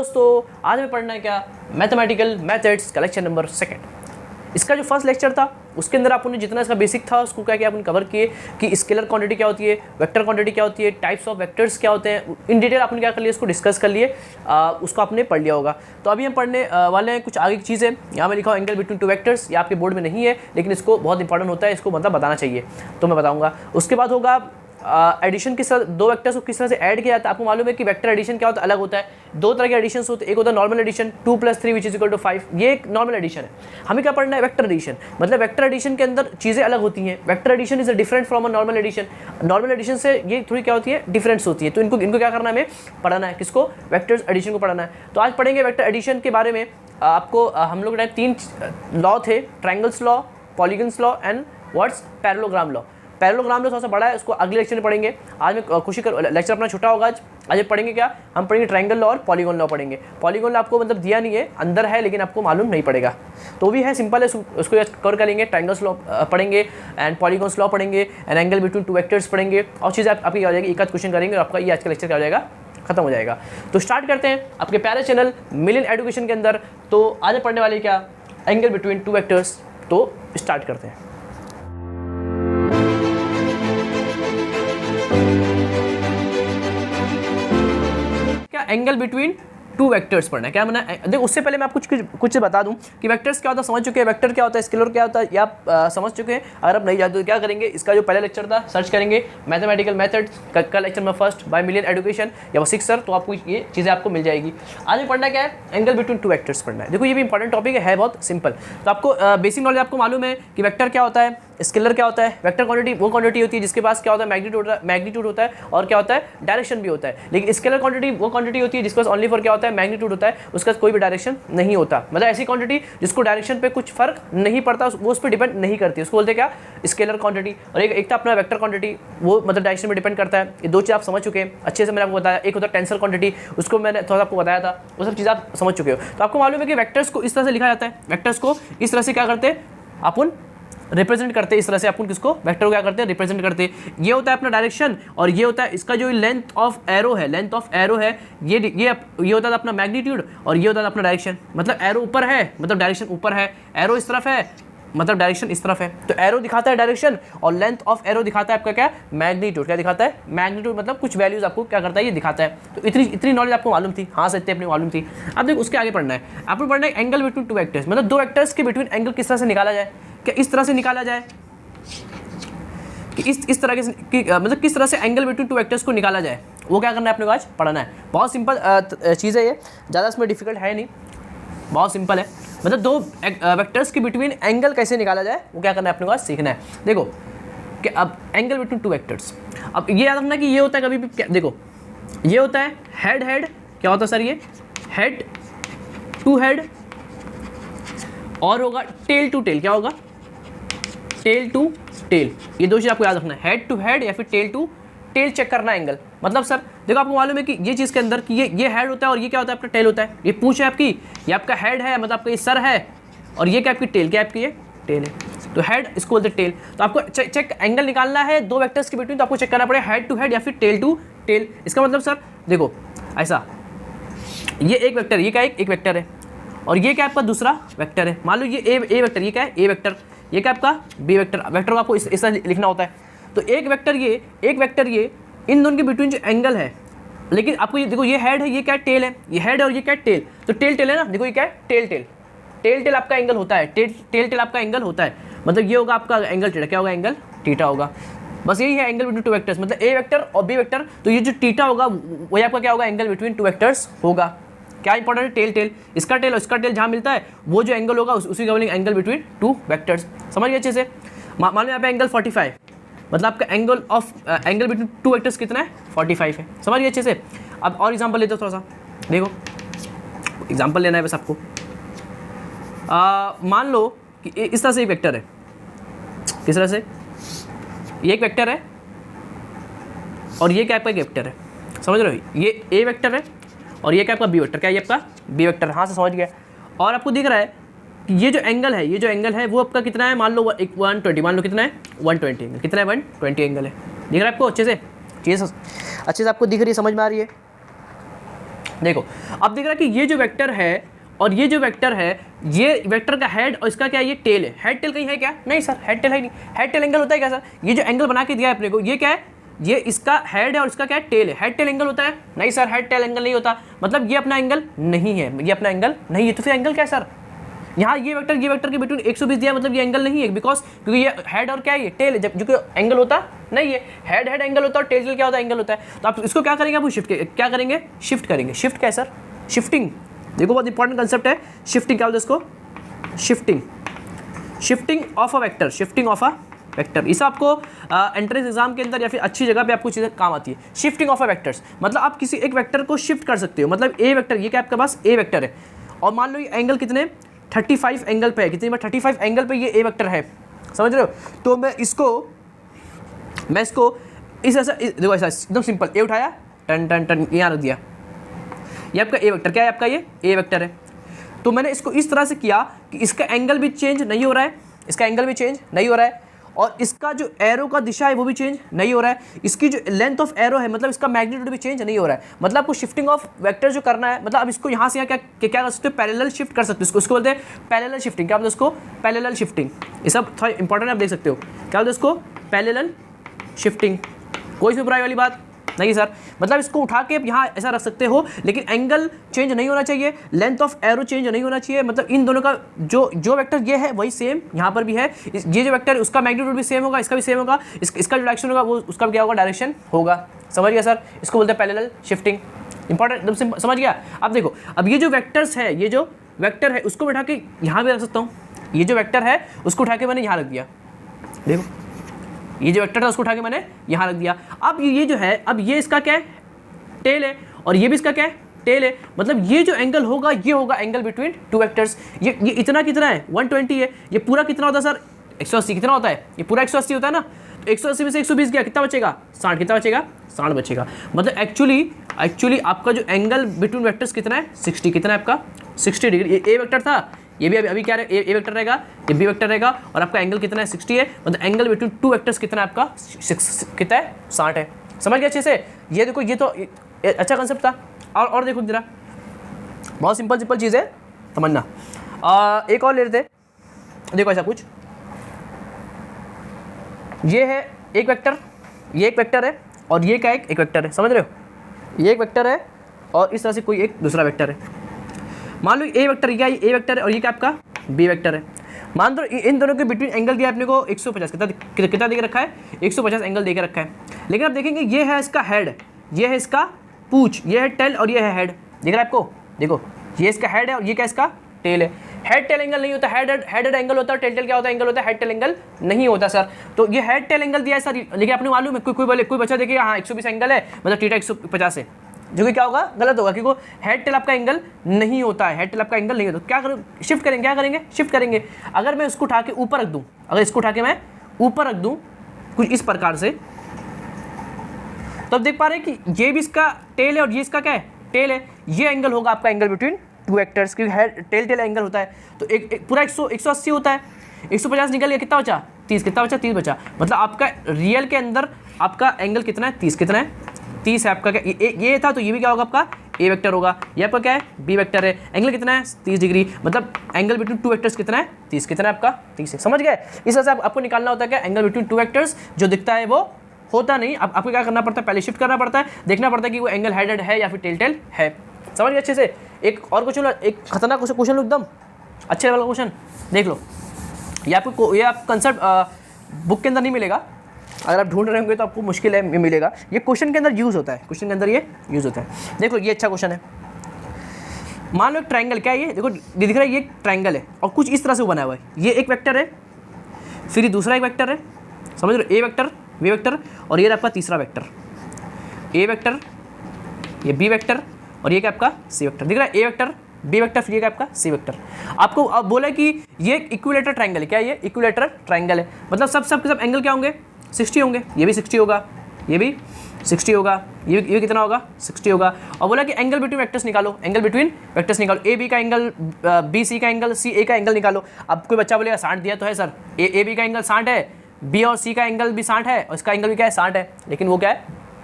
दोस्तों, आज हमें पढ़ना है क्या, मैथमेटिकल मेथड्स का लेक्चर नंबर 2। इसका जो फर्स्ट लेक्चर था उसके अंदर आपने जितना इसका बेसिक था उसको क्या किया, आपने कवर किए कि स्केलर क्वांटिटी क्या होती है, वेक्टर क्वांटिटी क्या होती है, टाइप्स ऑफ वेक्टर्स क्या होते हैं, इन डिटेल आपने क्या कर लिया, इसको डिस्कस कर लिए, उसको आपने पढ़ लिया होगा। तो अभी हम पढ़ने वाले हैं कुछ आगे की चीज़ें। यहाँ मैं लिखा हूँ एंगल बिटवीन टू वेक्टर्स, ये आपके बोर्ड में नहीं है लेकिन इसको बहुत इंपॉर्टेंट होता है, इसको मतलब बताना चाहिए, तो मैं बताऊँगा। उसके बाद होगा एडिशन किस तरह, दो वेक्टर्स को किस तरह से ऐड किया जाता है। आपको मालूम है कि वेक्टर एडिशन क्या होता है, अलग होता है। दो तरह के एडिशन होते हैं, एक होता है नॉर्मल एडिशन 2 + 3 = 5, ये एक नॉर्मल एडिशन है। हमें क्या पढ़ना है, वेक्टर एडिशन, मतलब वेक्टर एडिशन के अंदर चीज़ें अलग होती हैं। Vector addition is different from a normal addition. Normal addition से ये थोड़ी क्या होती है, डिफरेंस होती है। तो इनको क्या करना है, हमें पढ़ना है, किसको, वेक्टर एडिशन को पढ़ना है। तो आज पढ़ेंगे वेक्टर एडिशन के बारे में। आपको हम लोग टाइप 3 लॉ थे, triangles law, polygons law and what's parallelogram law. Parallelogram law थोड़ा सा बड़ा है, उसको अगले लेक्चर में पढ़ेंगे। आज मैं कोशिश कर, लेक्चर अपना छोटा होगा आज पढ़ेंगे क्या, हम पढ़ेंगे ट्रायंगल लॉ और पॉलीगॉन लॉ पढ़ेंगे। पॉलीगॉन लॉ आपको मतलब दिया नहीं है, अंदर है लेकिन आपको मालूम नहीं पड़ेगा, तो भी है, सिंपल है, उसको कवर करेंगे। ट्रायंगल्स लॉ पढ़ेंगे एंड पॉलीगॉन्स लॉ पढ़ेंगे and angle between two vectors पढ़ेंगे, और चीज़ें आपकी आ जाएगी। एक आध क्वेश्चन करेंगे और आपका ये आज का लेक्चर क्या हो जाएगा, खत्म हो जाएगा। तो स्टार्ट करते हैं आपके प्यारे चैनल मिलियन एजुकेशन के अंदर। तो आज पढ़ने वाले क्या, एंगल बिटवीन टू वेक्टर्स। तो स्टार्ट करते हैं। एंगल बिटवीन टू वेक्टर्स पढ़ना है, क्या मैंने देखो, उससे पहले मैं आपको कुछ बता दूं कि वेक्टर्स क्या होता है, समझ चुके हैं, वेक्टर क्या होता है, स्केलर क्या होता है, या आप समझ चुके हैं। अगर आप नहीं जानते तो क्या करेंगे, इसका जो पहला लेक्चर था सर्च करेंगे, मैथमेटिकल मेथड्स का lecture number 1 by million education या 6 सर, तो आपको ये चीज़ें आपको मिल जाएगी। आज में पढ़ना क्या है, एंगल बिटवीन टू वेक्टर्स पढ़ना है। देखो ये भी इंपॉर्टेंट टॉपिक है बहुत सिंपल। तो आपको बेसिक नॉलेज आपको मालूम है कि वेक्टर क्या होता है, स्केलर क्या होता है। वेक्टर क्वांटिटी वो क्वांटिटी होती है जिसके पास क्या होता है, मैग्नीट्यूड होता है और क्या होता है, डायरेक्शन भी होता है। लेकिन स्केलर क्वांटिटी वो क्वांटिटी होती है जिसके पास ओनली फॉर क्या होता है, मैग्नीट्यूड होता है, उसका कोई भी डायरेक्शन नहीं होता। मतलब ऐसी क्वांटिटी जिसको डायरेक्शन पे कुछ फर्क नहीं पड़ता, वो उस पर डिपेंड नहीं करती, उसको बोलते हैं क्या, स्केलर क्वांटिटी। और एक था अपना वेक्टर क्वांटिटी, वो मतलब डायरेक्शन पे डिपेंड करता है। ये दो चीज़ आप समझ चुके हैं अच्छे से, मैंने आपको बताया। एक होता है टेंसर क्वांटिटी, उसको मैंने थोड़ा आपको बताया था, वो सब चीज़ आप समझ चुके हो। तो आपको मालूम है कि वेक्टर्स को इस तरह से लिखा जाता है, वेक्टर्स को इस तरह से क्या करते हैं, अपन रिप्रेजेंट करते हैं। इस तरह से अपन किसको, वेक्टर को क्या करते हैं, रिप्रेजेंट करते हैं। ये होता है अपना डायरेक्शन और ये होता है इसका जो लेंथ ऑफ एरो है, लेंथ ऑफ एरो है, ये होता है अपना मैग्नीट्यूड और ये होता है अपना डायरेक्शन। मतलब एरो ऊपर है मतलब डायरेक्शन ऊपर है, एरो इस तरफ है मतलब डायरेक्शन इस तरफ है। तो एरो दिखाता है डायरेक्शन और लेंथ ऑफ एरो दिखाता है आपका क्या, मैग्नीट्यूड। क्या दिखाता है, मैग्नीट्यूड, मतलब कुछ वैल्यूज आपको क्या करता है, ये दिखाता है। तो इतनी नॉलेज आपको मालूम थी, हाँ सकते अपनी मालूम थी। अब देखो उसके आगे पढ़ना है, आपको पढ़ना है एंगल बिटवीन टू वेक्टर्स, मतलब दो वेक्टर्स के बिटवीन एंगल किस तरह से निकाला जाए। क्या इस तरह से निकाला जाए कि इस तरह के मतलब किस तरह से एंगल बिटवीन टू वेक्टर्स को निकाला जाए, वो क्या करना है अपने को आज पढ़ना है। बहुत सिंपल चीज़ है ये, ज़्यादा इसमें डिफिकल्ट है नहीं, बहुत सिंपल है। मतलब दो वेक्टर्स के बिटवीन एंगल कैसे निकाला जाए, वो क्या करना है अपने को आज सीखना है। देखो कि अब एंगल बिटवीन टू वेक्टर्स, अब ये याद रखना कि ये होता है कभी भी, देखो ये होता है हेड, क्या होता है सर, ये हेड टू हेड, और होगा टेल टू टेल, क्या होगा, टेल टू टेल। ये दो चीज़ आपको याद रखना है, हेड टू हेड या फिर टेल टू टेल चेक करना है एंगल। मतलब सर देखो आपको मालूम है कि ये चीज़ के अंदर कि ये हेड होता है और ये क्या होता है, आपका टेल होता है। ये पूंछ है आपकी, ये आपका हेड है, मतलब आपका ये सर है, और ये क्या आपकी टेल, क्या आपकी ये टेल है। तो हेड इसको बोलते हैं टेल। तो आपको चेक एंगल निकालना है दो वेक्टर्स के बिटवीन, तो आपको चेक करना पड़ेगा हेड टू हेड या फिर टेल टू टेल। इसका मतलब सर देखो ऐसा, ये एक वेक्टर, ये क्या एक वेक्टर है, और ये क्या आपका दूसरा वेक्टर है। मान लो ये ए वेक्टर, ये क्या है ए वेक्टर, ये क्या आपका बी वेक्टर। वेक्टर को आपको इस तरह लिखना होता है। तो एक वेक्टर ये, इन दोनों के बिटवीन जो एंगल है, लेकिन आपको ये देखो ये हेड है, ये क्या टेल है, ये हेड है और ये क्या टेल। तो टेल है ना, देखो ये क्या है टेल आपका एंगल होता है, टेल आपका एंगल होता है। मतलब ये होगा आपका एंगल थीटा, क्या होगा, एंगल थीटा होगा। बस यही है एंगल बिटवीन टू वेक्टर्स, मतलब ए वेक्टर और बी वेक्टर। तो ये जो थीटा होगा वही आपका क्या होगा, एंगल बिटवीन टू वेक्टर्स होगा। क्या इंपॉर्टेंट है, टेल, इसका टेल और इसका टेल जहाँ मिलता है वो जो एंगल होगा उसी का बोलेंगे एंगल बिटवीन टू वेक्टर्स। समझ गए अच्छे से। मान लो यहाँ पे एंगल 45, मतलब आपका एंगल बिटवीन टू वेक्टर्स कितना है, 45 है। समझ गए अच्छे से। अब और एग्जांपल लेते हो थोड़ा सा, देखो एग्जांपल लेना है बस आपको। मान लो कि इस तरह से एक वेक्टर है, किस तरह से, ये एक वेक्टर है और ये क्या आपका एक वेक्टर है, समझ रहे हो। ये ए वेक्टर है और ये क्या आपका बी वेक्टर, क्या ये आपका बी वेक्टर, हाँ से समझ गया। और आपको दिख रहा है कि ये जो एंगल है वो आपका कितना है, मान लो 120, मान लो कितना है 120 एंगल, कितना है 120 एंगल है। दिख रहा है आपको अच्छे से, चीज़ अच्छे से आपको दिख रही है, समझ में आ रही है। देखो अब दिख रहा है कि ये जो वेक्टर है और ये जो वेक्टर है, ये वेक्टर का हेड और इसका क्या है, ये टेल है। हेड टेल कहीं है क्या? नहीं सर, हेड टेल है नहीं। हेड टेल एंगल होता है क्या सर? ये जो एंगल बना के दिया है अपने को, ये क्या है, ये इसका हेड है और इसका क्या है, टेल है। हेड टेल एंगल होता है? नहीं सर, हेड टेल एंगल नहीं होता। मतलब ये अपना एंगल नहीं है, ये अपना एंगल नहीं है। तो फिर एंगल क्या है सर? यहाँ ये वेक्टर के बिटवीन 120 दिया, मतलब ये एंगल नहीं है, बिकॉज क्योंकि ये हेड और क्या है, ये टेल है। जब जो कि एंगल होता नहीं है, हेड हेड एंगल होता है और टेल क्या होता है, एंगल होता है। तो आप इसको क्या करेंगे, आप शिफ्ट क्या करेंगे, शिफ्ट करेंगे। शिफ्ट क्या है सर? शिफ्टिंग। देखो बहुत इंपॉर्टेंट कंसेप्ट है शिफ्टिंग। क्या होता है इसको? Shifting. Shifting of a vector, shifting of a vector. इस आपको एंट्रेंस एग्जाम के अंदर या फिर अच्छी जगह पे आपको चीज़ें काम आती है। शिफ्टिंग ऑफ अ वेक्टर्स मतलब आप किसी एक वेक्टर को शिफ्ट कर सकते हो। मतलब ए वेक्टर, ये क्या आपके पास ए वेक्टर है और मान लो ये एंगल कितने 35 एंगल पे है, कितनी बार 35 एंगल पे ये ए वेक्टर है, समझ रहे हो? तो मैं इसको इस ऐसा देखो, ऐसा एकदम सिंपल, ए उठाया, टन टन टन यहाँ रख दिया, ये आपका ए वेक्टर क्या है, आपका ये ए वेक्टर है। तो मैंने इसको इस तरह से किया कि इसका एंगल भी चेंज नहीं हो रहा है, इसका एंगल भी चेंज नहीं हो रहा है और इसका जो एरो का दिशा है वो भी चेंज नहीं हो रहा है, इसकी जो लेंथ ऑफ एरो है मतलब इसका मैग्नीट्यूड भी चेंज नहीं हो रहा है। मतलब आपको शिफ्टिंग ऑफ वेक्टर जो करना है, मतलब अब इसको यहाँ से यहाँ क्या कर सकते हो, पैरेलल शिफ्ट कर सकते हो। इसको बोलते हैं पैरेलल शिफ्टिंग। क्या बोलते हैं उसको? Parallel shifting. ये सब थोड़ा इंपॉर्टेंट आप देख सकते हो। क्या बोलते हैं इसको? Parallel shifting. कोई भी बुराई वाली बात नहीं सर। मतलब इसको उठा के यहाँ ऐसा रख सकते हो, लेकिन एंगल चेंज नहीं होना चाहिए, लेंथ ऑफ एरो चेंज नहीं होना चाहिए। मतलब इन दोनों का जो वेक्टर ये है वही सेम यहाँ पर भी है। ये जो वेक्टर है उसका मैग्नीट्यूड भी सेम होगा, इसका भी सेम होगा, इसका जो डायरेक्शन होगा वो उसका भी क्या होगा, डायरेक्शन होगा। समझ गया सर? इसको बोलते हैं पैरेलल शिफ्टिंग। इंपॉर्टेंट, एकदम समझ गया। अब देखो, अब ये जो वेक्टर्स है, ये जो वेक्टर है उसको बैठा के यहाँ भी रख सकता हूँ। ये जो वेक्टर है उसको उठा के मैंने यहाँ रख दिया। देखो ये जो वेक्टर था उसको उठा के मैंने यहाँ रख दिया। अब ये जो है, अब ये इसका क्या है, टेल है और ये भी इसका क्या है, टेल है। मतलब ये जो एंगल होगा ये होगा एंगल बिटवीन टू वेक्टर्स। ये इतना कितना है, 120 है। ये पूरा कितना होता है सर? 180। कितना होता है? ये पूरा 180 होता है ना। तो 180 में से 120 गया, कितना बचेगा? 60। कितना बचेगा? 60 बचेगा। मतलब एक्चुअली आपका जो एंगल बिटवीन वेक्टर्स कितना है, 60। कितना है आपका? 60 डिग्री। ये ए वेक्टर था, ये भी अभी क्या है, ए वेक्टर रहेगा, ये बी वेक्टर रहेगा और आपका एंगल कितना है, 60 है। मतलब एंगल बिटवीन टू वेक्टर्स कितना है आपका, कितना है, 60 है। समझ गया अच्छे से? ये देखो, ये तो अच्छा कंसेप्ट था। और देखो जरा, बहुत सिंपल चीज़ है समझना। एक और ले लेते, देखो ऐसा कुछ, ये है एक वेक्टर, ये एक वेक्टर है और ये क्या एक वेक्टर है। समझ रहे हो? ये एक वेक्टर है और इस तरह से कोई एक दूसरा वेक्टर है। मान लो ए वेक्टर, क्या ए वेक्टर है और ये क्या आपका बी वेक्टर है। मान लो इन दोनों के बिटवीन एंगल दिया अपने को 150। कितना दे के रखा है? 150 एंगल दे के रखा है। लेकिन आप देखेंगे ये है इसका हेड, ये है इसका पूछ, ये है टेल और ये है हेड। दिख रहा है आपको? देखो ये इसका हेड है और ये क्या इसका टेल है। हेड टेल एंगल नहीं होता, हेड एंगल होता है, टेल क्या होता है, एंगल होता है, हेड टेल एंगल नहीं होता सर। तो ये हेड टेल एंगल दिया है सर, लेकिन आपने मालूम है कोई बच्चा देखिए हाँ 120 एंगल है, मतलब थीटा 150 है, जो कि क्या होगा, गलत होगा, क्योंकि हेड टेल आपका एंगल नहीं होता है। हेड टेल आपका एंगल नहीं होता। क्या करें? शिफ्ट करेंगे। क्या करेंगे? शिफ्ट करेंगे। अगर मैं इसको उठा के ऊपर रख दूं, अगर इसको उठा के मैं ऊपर रख दूं कुछ इस प्रकार से, तो अब देख पा रहे हैं कि ये भी इसका टेल है और ये इसका क्या है, टेल है। ये एंगल होगा आपका एंगल बिटवीन टू वेक्टर्स, क्योंकि हेड टेल एंगल होता है। तो एक पूरा 180 होता है, 150 निकल गया, कितना बचा? 30। कितना बचा? 30 बचा। मतलब आपका रियल के अंदर आपका एंगल कितना है? 30। कितना है? 30 है आपका। क्या ये था, तो ये भी क्या होगा आपका ए वेक्टर होगा। ये आपका क्या है? बी वेक्टर है। एंगल कितना है? 30 डिग्री। मतलब एंगल बिटवीन टू वेक्टर्स कितना है? 30। कितना है आपका? 30 है। समझ गए? इस तरह से आपको निकालना होता है क्या, एंगल बिटवीन टू वेक्टर्स जो दिखता है वो होता नहीं। अब आपको क्या करना पड़ता है, पहले शिफ्ट करना पड़ता है, देखना पड़ता है कि वो एंगल हेडेड है या फिर टेल है। समझ गए अच्छे से? एक और क्वेश्चन, एक खतरनाक क्वेश्चन लो, एकदम अच्छे लेवल का क्वेश्चन देख लो। ये आप कंसेप्ट बुक के अंदर नहीं मिलेगा, अगर आप ढूंढ रहे होंगे तो आपको मुश्किल है मिलेगा। ये क्वेश्चन के अंदर यूज़ होता है, क्वेश्चन के अंदर ये यूज़ होता है। देखो ये अच्छा क्वेश्चन है। मान लो एक ट्रायंगल, क्या है ये, देखो दिख रहा है ये ट्रायंगल है और कुछ इस तरह से बना हुआ है। ये एक वेक्टर है, फिर ये दूसरा एक वेक्टर है, समझ लो, ए वेक्टर, बी वेक्टर और ये आपका तीसरा वेक्टर, ए वेक्टर, ये बी वेक्टर और ये क्या आपका सी वेक्टर। दिख रहा है? ए वेक्टर, बी वेक्टर, फिर ये क्या आपका सी वेक्टर। आपको अब बोला कि ये इक्विलेटरल ट्रायंगल है। क्या ये इक्विलेटरल ट्रायंगल है? मतलब सब एंगल क्या होंगे? 60 होंगे। ये भी 60 होगा, ये भी 60 होगा, ये कितना होगा? 60 होगा। और बोला कि एंगल बिटवीन वेक्टर्स निकालो, एंगल बिटवीन वेक्टर्स निकालो। ए बी का एंगल, बी सी का एंगल, सी ए का एंगल निकालो। अब कोई बच्चा बोलेगा 60 दिया तो है सर, ए बी का एंगल 60 है, बी और सी का एंगल भी 60 है और इसका एंगल भी क्या है, 60 है। लेकिन वो क्या है,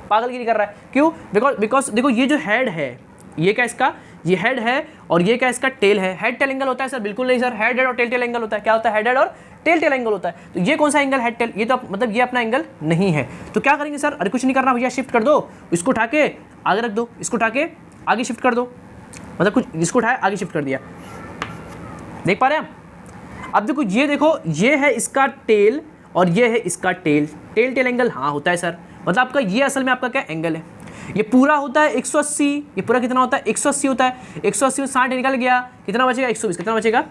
पागलगिरी कर रहा है। क्यों? बिकॉज देखो ये जो हेड है, ये क्या इसका, ये हेड है और ये क्या इसका टेल है। हेड टेल एंगल होता है सर? बिल्कुल नहीं सर, हेड हेड और टेल टेल एंगल होता है। क्या होता है? हेड हेड और टेल टेल एंगल होता है। तो ये कौन सा एंगल, हेड टेल? ये तो मतलब ये अपना एंगल नहीं है। तो क्या करेंगे सर? अरे कुछ नहीं करना भैया, शिफ्ट कर दो, इसको उठा के आगे रख दो, इसको उठा के आगे शिफ्ट कर दो, मतलब कुछ इसको उठाया आगे शिफ्ट कर दिया। देख पा रहे हैं आप? अब देखो ये देखो, ये है इसका टेल और ये है इसका टेल, टेल टेल एंगल हाँ होता है सर। मतलब आपका ये असल में आपका क्या एंगल है, ये पूरा होता है 180, ये पूरा कितना होता है 180 होता है। 180 में 60 निकल गया, कितना बचेगा 120, कितना बचेगा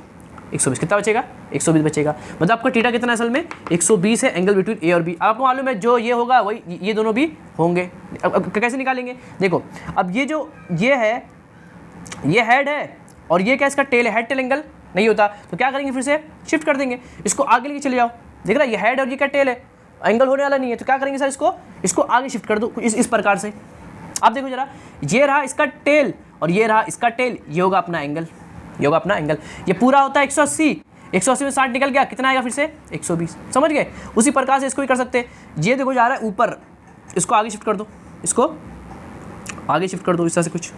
120, कितना बचेगा 120 बचेगा। मतलब आपका थीटा कितना है असल में 120 है, एंगल बिटवीन ए और बी। आपको मालूम है जो ये होगा वही ये दोनों भी होंगे। अब कैसे निकालेंगे? देखो अब ये जो ये है, ये हेड है और ये क्या इसका टेल है, हेड टेल एंगल नहीं होता। तो क्या करेंगे, फिर से शिफ्ट कर देंगे, इसको आगे लेके चले जाओ। देख रहा है ये हेड और ये क्या टेल है, एंगल होने वाला नहीं है। तो क्या करेंगे सर, इसको आगे शिफ्ट कर दो इस प्रकार से। आप देखो जरा, ये रहा इसका टेल और ये रहा इसका टेल, ये होगा अपना एंगल, ये होगा अपना एंगल। ये पूरा होता है 180, 180 में 60 निकल गया, कितना आएगा फिर से 120। समझ गए? उसी प्रकार से इसको भी कर सकते हैं। ये देखो जा रहा है ऊपर, इसको आगे शिफ्ट कर दो, इसको आगे शिफ्ट कर दो इस तरह से कुछ।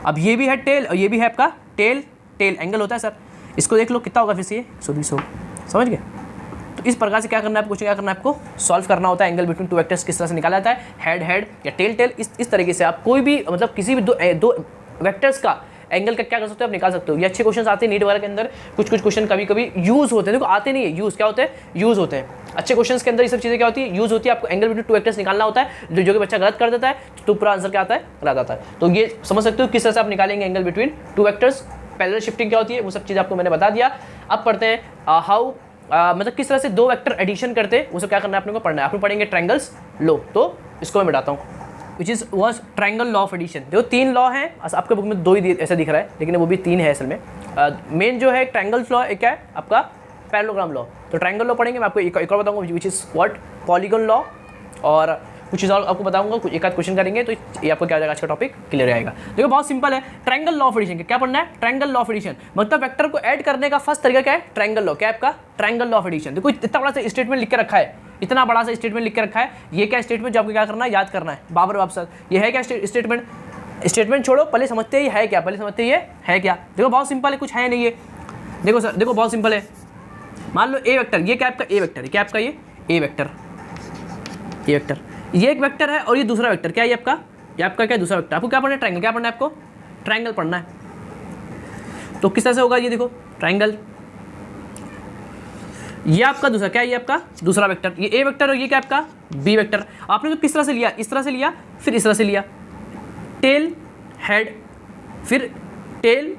अब ये भी है टेल और ये भी है आपका टेल, टेल एंगल होता है सर। इसको देख लो कितना होगा फिर से, ये 120 होगा। समझ गए? तो इस प्रकार से क्या करना है आपको, क्या करना है आपको, सॉल्व करना होता है। एंगल बिटवीन टू वेक्टर्स किस तरह से निकाला जाता है, हेड हेड या टेल टेल, इस तरीके से आप कोई भी मतलब किसी भी दो वेक्टर्स का एंगल का क्या कर सकते हो, आप निकाल सकते हो। ये अच्छे क्वेश्चन आते हैं नीट वगैरह के अंदर, कुछ क्वेश्चन कभी कभी यूज होते हैं। देखो आते नहीं है, यूज क्या होते हैं, यूज होते हैं। अच्छे क्वेश्चन के अंदर ये सब चीज़ें क्या होती है, यूज होती है। आपको एंगल बिटवीन टू वेक्टर्स निकालना होता है, जो कि बच्चा गलत कर देता है तो पूरा आंसर क्या आता है, गलत आता है। तो ये समझ सकते हो किस तरह से आप निकालेंगे angle between two vectors. Parallel shifting क्या होती है, वो सब चीज़ आपको मैंने बता दिया। अब पढ़ते हैं हाउ मतलब किस तरह से दो वेक्टर एडिशन करते हैं, वो सब क्या करना है अपने को पढ़ना है। आप पढ़ेंगे ट्रायंगल्स लॉ, तो इसको मैं बताता हूँ, which is was triangle law of addition. देखो 3 लॉ हैं, आपके बुक में 2 ही ऐसा दिख रहा है, लेकिन वो भी 3 है असल में। मेन जो है ट्रायंगल लॉ एक क्या है आपका, पैरेललोग्राम लॉ। तो ट्रायंगल लॉ पढ़ेंगे, मैं आपको एक और बताऊंगा which is what polygon law, और कुछ चीज़ और आपको बताऊंगा, कुछ एक आध क्वेश्चन करेंगे तो ये आपको क्या हो जाएगा, आज का टॉपिक क्लियर आएगा। देखो बहुत सिंपल है, ट्रायंगल लॉ ऑफ एडिशन क्या पढ़ना है, ट्रायंगल लॉ ऑफ एडिशन। मतलब वेक्टर को ऐड करने का फर्स्ट तरीका क्या है, ट्रायंगल लॉ। क्या है आपका, ट्रायंगल लॉ ऑफ एडिशन। देखो इतना बड़ा सा स्टेटमेंट लिख के रखा है, इतना बड़ा सा स्टेटमेंट लिख के रखा है। ये क्या स्टेटमेंट, जो आपको क्या करना है, याद करना है बाबर बाप सर। ये है क्या स्टेटमेंट, स्टेटमेंट छोड़ो, पहले समझते ही है क्या, पहले समझते ही है क्या। देखो बहुत सिंपल है, कुछ है नहीं है। देखो सर, देखो बहुत सिंपल है। मान लो ए वेक्टर, ये क्या आपका ए वेक्टर है, क्या आपका ये ए वेक्टर, ये वेक्टर, ये एक वेक्टर है और ये दूसरा वेक्टर क्या है, ये आपका क्या दूसरा वेक्टर। आपको क्या पढ़ना है, ट्रायंगल। क्या पढ़ना है आपको, ट्रायंगल पढ़ना है। तो किस तरह से होगा, ये देखो ट्रायंगल, ये आपका दूसरा क्या है, ये आपका दूसरा वेक्टर, ये ए वेक्टर और ये क्या आपका बी वेक्टर। आपने तो किस तरह से लिया, इस तरह से लिया, फिर इस तरह से लिया, टेल हेड, फिर टेल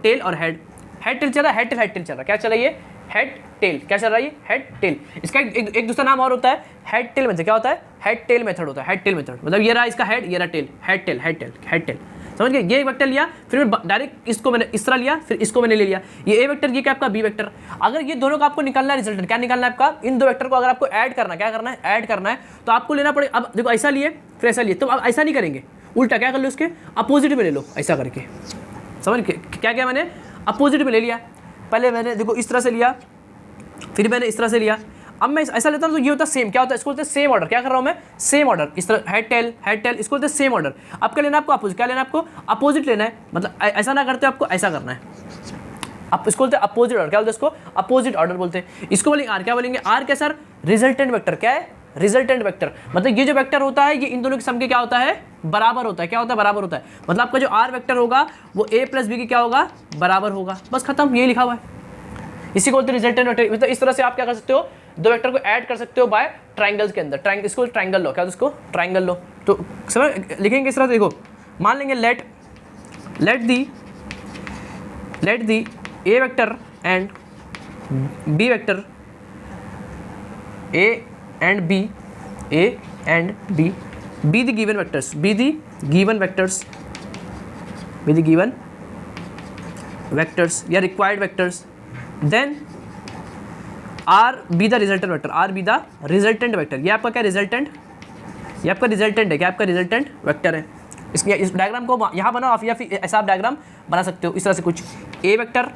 टेल और हेड, हेड टेल चल रहा है, हेड टेल हेड टेल चल रहा है। क्या चल रहा है, ये हेड टेल, क्या चल रहा है, ये हेड टेल। इसका एक दूसरा नाम और होता है हेड टेल मेथड। क्या होता है, हेड टेल मेथड होता है, हेड टेल मेथड। मतलब ये रहा इसका हेड, ये रहा tail, head tail head tail head tail. समझ गए? ये एक वेक्टर लिया, फिर डायरेक्ट इसको मैंने इस तरह लिया, फिर इसको मैंने ले लिया, ये ए वेक्टर, ये क्या आपका बी वेक्टर। अगर ये दोनों का आपको निकालना है रिजल्टेंट, क्या निकालना है आपका, इन दो वेक्टर को अगर आपको ऐड करना, क्या करना है, ऐड करना है, तो आपको लेना पड़ेगा। अब देखो ऐसा लिए फिर ऐसा लिए, तो अब ऐसा नहीं करेंगे, उल्टा क्या कर लो, उसके अपोजिट में ले लो, ऐसा करके। समझ गए क्या क्या, मैंने अपोजिट में ले लिया। पहले मैंने देखो इस तरह से लिया, फिर मैंने इस तरह से लिया। अब मैं ऐसा लेता हूँ तो ये होता है सेम, क्या होता है, इसको बोलते हैं सेम ऑर्डर। क्या कर रहा हूँ मैं, सेम ऑर्डर। इस तरह हेड टेल, इसको बोलते हैं सेम ऑर्डर। अब क्या लेना है आपको, अपोजिट। क्या लेना है आपको, अपोजिट लेना है। मतलब ऐसा ना करते आपको ऐसा करना है। अब इसको बोलते हैं अपोजिट ऑर्डर। क्या बोलते हैं इसको, अपोजिट ऑर्डर बोलते हैं। इसको बोलेंगे आर। क्या बोलेंगे, आर क्या सर, रिजल्टेंट वेक्टर। क्या है, रिजल्टेंट वेक्टर। मतलब ये जो वेक्टर होता है, ये इन दोनों के सम के क्या होता है, बराबर होता है। क्या होता है, बराबर होता है। मतलब आपका जो आर वेक्टर होगा वो ए प्लस बी की क्या होगा, बराबर होगा। बस खत्म, यही लिखा हुआ है। इसी को बोलते हैं रिजल्टेंट वेक्टर। मतलब इस तरह से आप क्या कर सकते हो, दो वेक्टर को ऐड कर सकते हो बाय ट्रायंगल्स के अंदर। इसको ट्रायंगल लो, क्या इसको ट्रायंगल लो। तो समझ लिखेंगे इस तरह से। देखो मान लेंगे let the A vector and B vector, A and B be the given vectors या required vectors, then R be the resultant vector, R be the resultant vector. ये आपका क्या रिजल्टेंट, ये आपका रिजल्टेंट है। क्या आपका रिजल्टेंट वेक्टर है। इस डायग्राम को यहाँ बनाओ आप, या फिर ऐसा आप डायग्राम बना सकते हो इस तरह से कुछ। ए वेक्टर,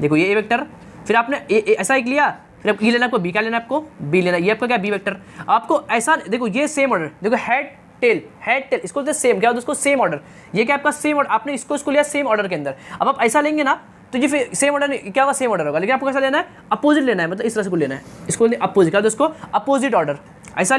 देखो ये ए वेक्टर, फिर आपने ऐसा एक लिया, फिर अब ये लेना आपको बी। क्या लेना आपको, बी लेना। ये आपका क्या बी वेक्टर। आपको ऐसा देखो, ये सेम ऑर्डर, देखो हेड टेल, हेड टेल, इसको बोलते सेम, क्या होता है उसको सेम ऑर्डर, ये क्या आपका सेम ऑर्डर, आपने इसको लिया सेम ऑर्डर के अंदर। अब आप ऐसा लेंगे ना तो ये फिर सेम ऑर्डर क्या होगा, सेम ऑर्डर होगा, लेकिन आपको कैसा लेना है, अपोजिट लेना है, मतलब इस तरह से को लेना है, इसको अपोजिट, क्या होता है उसको अपोजिट ऑर्डर, ऐसा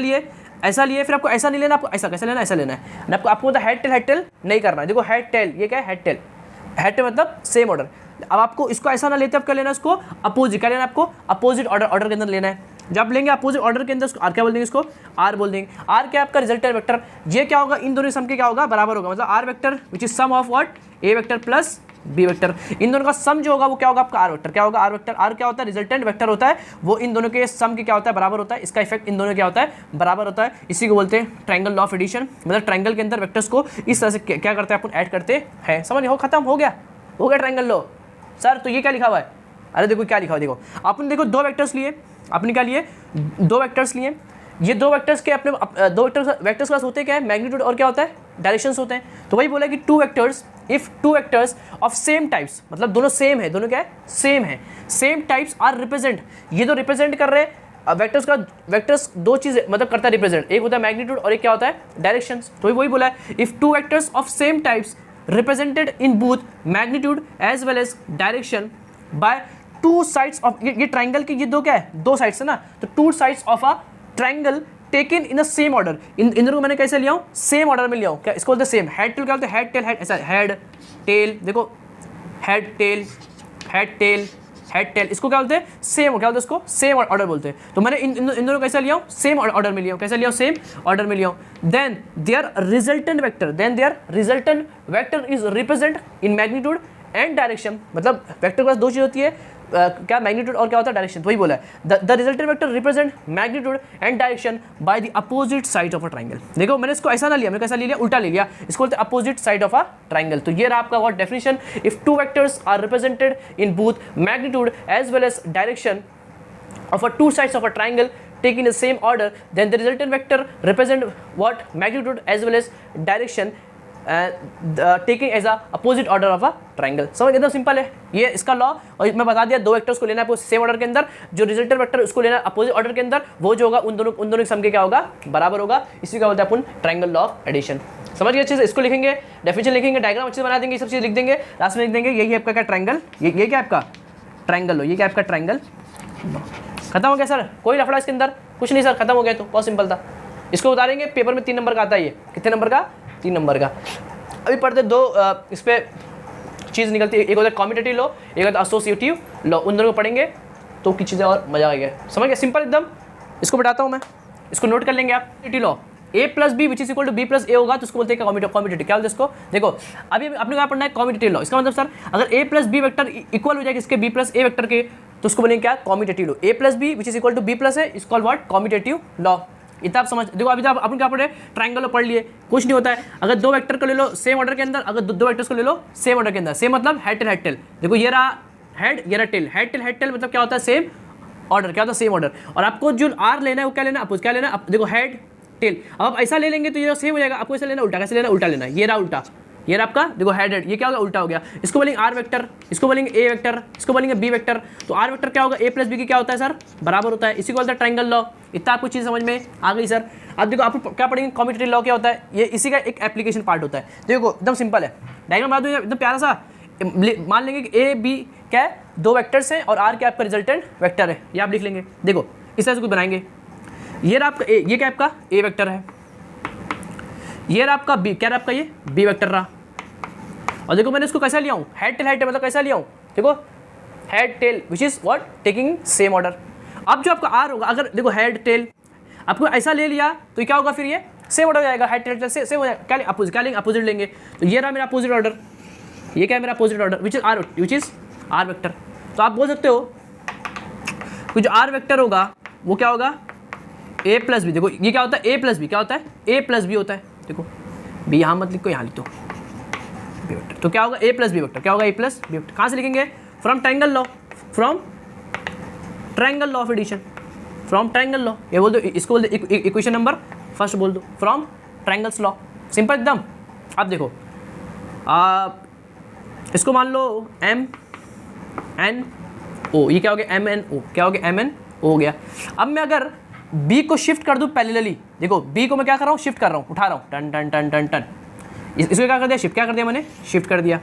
लिए, फिर आपको ऐसा नहीं लेना, आपको ऐसा कैसे लेना, ऐसा लेना है ना, आपको मतलब हेड टेल नहीं करना है। देखो हेड टेल, ये क्या है, हेड टेल मतलब सेम ऑर्डर। अब आपको इसको ऐसा ना लेते, अब क्या लेना है इसको अपोजिट, क्या लेना है आपको अपोजिट ऑर्डर के अंदर लेना है। जब लेंगे अपोजिट ऑर्डर के अंदर, आर क्या बोल देंगे, इसको आर बोल देंगे। आर क्या आपका रिजल्टेंट वेक्टर, ये क्या होगा, इन दोनों सम के क्या होगा, बराबर होगा, मतलब R vector which is sum of what, A vector plus B vector, इन दोनों का सम जो होगा वो क्या होगा आपका आर वेक्टर, क्या होगा आर वेक्टर। आर क्या होता है, रिजल्टेंट वेक्टर होता है, वो इन दोनों के सम के क्या होता है, बराबर होता है, इसका इफेक्ट इन दोनों क्या होता है, बराबर होता है। इसी को बोलते हैं ट्रायंगल लॉ ऑफ एडिशन, मतलब ट्रायंगल के अंदर वेक्टर्स को इस तरह से क्या करते हैं अपन, ऐड करते हैं। समझ हो, खत्म हो गया ट्रायंगल लॉ। सर तो ये क्या लिखा हुआ है, अरे देखो क्या लिखा हुआ, देखो अपन देखो दो वेक्टर्स लिए, आपने क्या लिए, दो वेक्टर्स लिए, ये दो वेक्टर्स के अपने दो वेक्टर्स क्लास होते क्या है, मैग्नीट्यूड और क्या होता है, डायरेक्शंस होते हैं। तो वही बोला कि two vectors, if two vectors of same types, मतलब दोनों सेम है, दोनों क्या है, सेम है, सेम टाइप्स आर रिप्रेजेंट, ये तो रिप्रेजेंट कर रहे हैं वेक्टर्स का, वेक्टर्स दो चीज़ मतलब करता है रिप्रेजेंट, एक होता है मैग्नीट्यूड और एक क्या होता है डायरेक्शंस। तो वही बोला है, if two vectors of same types represented in both magnitude as well as direction by two sides of, ये ट्राइंगल की ये दो क्या है, दो साइड्स है ना, तो two sides of a triangle taken in a same order, इन दोनों को मैंने कैसे लिया हूँ, सेम ऑर्डर में लिया हूँ, क्या इसको बोलते हैं सेम। हेड टेल क्या बोलते हैं, हेड टेल, हेड ऐसा, हेड टेल, देखो head tail, head tail, head tell, इसको क्या बोलते हैं, सेम, क्या बोलते हैं इसको सेम ऑर्डर बोलते हैं। तो मैंने इन दोनों कैसे लिया हूँ, सेम ऑर्डर में लिया हूँ, कैसे लिया हूँ, सेम ऑर्डर में लिया हूँ। Then their resultant vector is represent in magnitude and direction, मतलब वेक्टर के पास दो चीज़ होती है, क्या मैग्नीट्यूड और क्या होता है डायरेक्शन। तो वही बोला है, the resultant vector represent magnitude and direction by the opposite side of a triangle. देखो मैंने इसको ऐसा ना लिया, मैंने कैसा ले लिया, उल्टा ले लिया, इसको बोलते हैं opposite side of a triangle. तो ये रहा आपका what definition, if two vectors are represented in both magnitude as well as direction of a two sides of a triangle taken in the same order, then the resultant vector represent what magnitude as well as direction taking as a opposite order of a triangle। समझ एकदम simple है ये इसका law. और मैं बता दिया दो वेक्टर्स को लेना है सेम ऑर्डर के अंदर, जो रिजल्टेंट वेक्टर उसको लेना है अपोजिट ऑर्डर के अंदर, वो जो होगा उन दोनों के सम के क्या होगा, बराबर होगा। इसी का बोलते हैं अपन ट्रायंगल लॉ ऑफ एडिशन। समझ गए अच्छे से, इसको लिखेंगे, डेफिनेशन लिखेंगे, डायग्राम अच्छे से बना देंगे, ये सब चीज़ लिख देंगे, लास्ट में लिख देंगे यही आपका क्या ट्रायंगल, ये क्या आपका ट्रायंगल लो, ये क्या आपका ट्रायंगल। खत्म हो गया सर, कोई लफड़ा इसके अंदर कुछ नहीं सर, खत्म हो गया, तो बहुत सिंपल था। इसको उतारेंगे, पेपर में 3 नंबर का आता है, ये कितने नंबर का, 3 नंबर का। अभी पढ़ते दो इस पर चीज़ निकलती है, एक होता है कॉम्पिटेटिव लॉ, एक होता है एसोसिएटिव लॉ, उन दोनों को पढ़ेंगे तो की चीज़ें और मजा आ गया। समझ गया, सिंपल एकदम। इसको बताता हूँ मैं, इसको नोट कर लेंगे आप। Commutative law, a plus B which is equal to B plus A होगा, तो उसको बोलते हैं कॉम्पिटेटिव। क्या बोलते हैं इसको, देखो अभी अपने क्या पढ़ना है, कॉम्पिटेटिव लॉ। इसका मतलब सर अगर a plus B vector equal हो जाएगा इसके b प्लस ए वेक्टर के, तो उसको बोलेंगे क्या, competitive law. a plus B which is equal to B plus A is called what, competitive law. इतना आप समझ, देखो अभी तो अपन क्या पढ़े, ट्रायंगल लॉ पढ़ लिए, कुछ नहीं होता है। अगर दो वेक्टर को ले लो सेम ऑर्डर के अंदर, अगर दो वेक्टर्स को ले लो सेम ऑर्डर के अंदर, सेम मतलब हेड टेल। देखो ये रहा हेड, ये रहा टेल, हेड टेल मतलब क्या होता है, सेम ऑर्डर, क्या होता है सेम ऑर्डर। और आपको जो आर लेना है वो क्या लेना है, क्या लेना है, देखो हेड टेल। अब आप ऐसा ले लेंगे तो ये सेम हो जाएगा, आपको ऐसा लेना उल्टा, कैसे लेना, उल्टा लेना, ये रहा उल्टा, ये रहा आपका देखो हेड, ये क्या होगा, उल्टा हो गया। इसको बोलेंगे आर वेक्टर, इसको बोलेंगे ए वेक्टर, इसको बोलेंगे बी वेक्टर। तो आर वेक्टर क्या होगा, ए प्लस बी की क्या होता है सर, बराबर होता है। इसी को बोलता है ट्रायंगल लॉ। इतना आपको चीज़ समझ में आ गई सर। अब देखो आप क्या पढ़ेंगे, कॉम्पिटेटिव लॉ क्या होता है, ये इसी का एक एप्लीकेशन पार्ट होता है। देखो एकदम सिंपल है, डायग्राम बना दो एकदम प्यारा सा। मान लेंगे कि ए बी क्या है, दो वेक्टर्स हैं और आर क्या आपका रिजल्टेंट वेक्टर है, ये आप लिख लेंगे। देखो इस तरह से कुछ बनाएंगे, ये रहा आपका ए, ये क्या आपका ए वेक्टर है, ये रहा आपका बी, क्या रहा आपका ये बी वेक्टर रहा। और देखो मैंने इसको कैसा लिया हूँ, हेड टेल मतलब कैसा लिया हूँ, देखो head tail which is what taking same order. अब जो आपका आर होगा, अगर देखो हेड टेल आपको ऐसा ले लिया तो क्या होगा, फिर ये सेम ऑर्डर हो जाएगा, हेड टेल से सेम हो जाएगा। क्या लेंगे, अपोजिट लेंगे। तो ये रहा मेरा अपोजिट ऑर्डर, ये क्या है मेरा opposite order which is R vector. तो आप बोल सकते हो कि जो आर वेक्टर होगा वो क्या होगा, ए प्लस बी। देखो ये क्या होता है, ए प्लस बी क्या होता है, ए प्लस बी होता है। देखो बी यहाँ मत लिखो, यहाँ लिख दो बी वेक्टर। तो क्या होगा, ए प्लस बी वेक्टर, क्या होगा ए प्लस बी वेक्टर। कहाँ से लिखेंगे, from triangle law, from triangle law of addition, from triangle law. ये बोल दो, इसको बोल दो इक्वेशन नंबर फर्स्ट बोल दो, फ्रॉम ट्रायंगल्स लॉ। सिंपल एकदम। अब देखो इसको मान लो एम एन ओ, ये क्या हो गया, एम एन ओ, क्या हो गया, एम एन ओ हो गया। अब मैं अगर बी को शिफ्ट कर दूँ पैरेलली, देखो बी को मैं क्या कर रहा हूँ, शिफ्ट कर रहा हूँ, उठा रहा हूँ, टन टन टन टन टन, इसको क्या कर दिया, शिफ्ट क्या कर दिया मैंने, शिफ्ट कर दिया।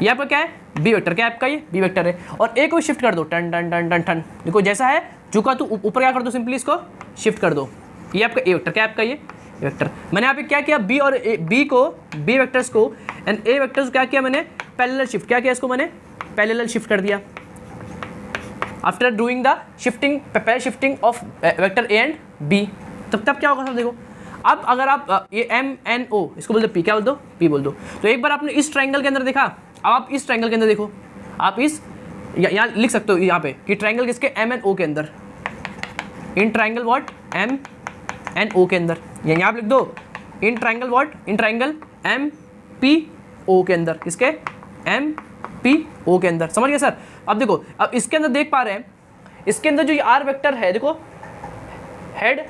ये आपका क्या है, बी वेक्टर, क्या है आपका, ये बी वेक्टर है। और ए को शिफ्ट कर दो, टन टन टन टन टन, देखो जैसा है झुका तो ऊपर क्या कर दो, सिंपली इसको शिफ्ट कर दो। ये आपका ए वेक्टर, क्या है आपका ये वेक्टर। मैंने यहाँ पे क्या किया, बी और बी को, बी वेक्टर्स को एंड ए वेक्टर्स को क्या किया मैंने, पैरेलल शिफ्ट, क्या किया इसको मैंने, पैरेलल शिफ्ट कर दिया। After doing the shifting, parallel shifting of vector A and B, तब क्या होगा सर, देखो अब अगर आप ये एम एन ओ इसको बोल दो पी, क्या बोल दो, पी बोल दो। तो एक बार आपने इस ट्रायंगल के अंदर देखा, अब आप इस ट्रायंगल के अंदर देखो, आप इस यहाँ लिख सकते हो यहाँ पे कि ट्रायंगल किसके, एम एन ओ के अंदर, in triangle what, M N O के अंदर, यहाँ आप लिख दो in triangle what, in triangle M P O के अंदर, किसके, एम पी ओ के अंदर, समझ गए सर। अब देखो, अब इसके अंदर देख पा रहे हैं, इसके अंदर जो ये आर वेक्टर है, देखो हेड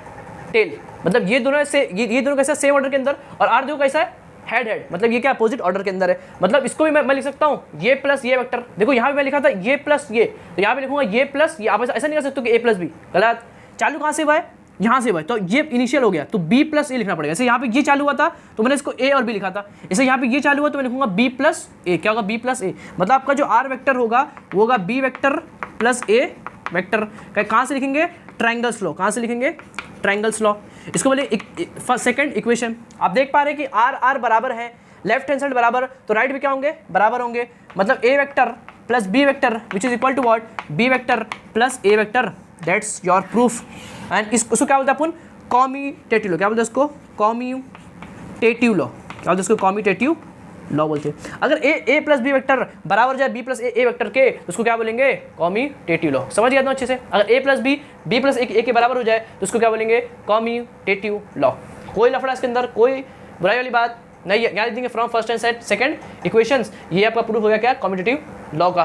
टेल, मतलब ये दोनों से ये दोनों कैसा सेम ऑर्डर के अंदर, और आर देखो कैसा है, हेड हेड, मतलब ये क्या अपोजिट ऑर्डर के अंदर है। मतलब इसको भी मैं लिख सकता हूँ ये प्लस ये वेक्टर, देखो यहाँ पे मैं लिखा था ये प्लस ये, तो यहाँ पे लिखूंगा ये प्लस ये, आप ऐसा नहीं कर सकते कि ए प्लस बी, गलत। चालू कहाँ से हुआ है, यहाँ से हुआ है, तो ये इनिशियल हो गया, तो बी प्लस ए लिखना पड़ेगा। जैसे यहाँ पे ये चालू हुआ था तो मैंने इसको ए और बी लिखा था, जैसे यहाँ पे ये चालू हुआ तो मैं लिखूंगा बी प्लस ए, क्या होगा, बी प्लस ए, मतलब आपका जो आर वेक्टर होगा वो होगा B vector plus A vector. कहाँ से लिखेंगे, ट्रायंगल्स लॉ, कहाँ से लिखेंगे, ट्रायंगल्स लॉ। इसको बोले सेकंड इक्वेशन, आप देख पा रहे हैं कि आर आर बराबर है, लेफ्ट हैंड साइड बराबर, तो राइट भी क्या होंगे, बराबर होंगे, मतलब A vector plus B vector which is equal to what, B vector plus A vector, that's your proof. And इसको क्या बोलते हैं अपन, कॉम्यूटेटिव लॉ, क्या बोलते हैं इसको, कॉम्यूटेटिव लॉ, क्या बोलते हैं इसको, कॉम्यूटेटिव लॉ बोलते हैं। अगर ए प्लस बी वेक्टर बराबर जाए बी प्लस ए वेक्टर के, तो उसको क्या बोलेंगे, कॉम्यूटेटिव लॉ। समझ गया अच्छे से, अगर ए प्लस बी प्लस ए के बराबर हो जाए तो उसको क्या बोलेंगे, कॉम्यूटेटिव लॉ। कोई लफड़ा इसके अंदर, कोई बुराई वाली बात नहीं है, याद देंगे from first and second equations, ये आपका प्रूफ हो गया क्या, कॉम्यूटेटिव लॉ का।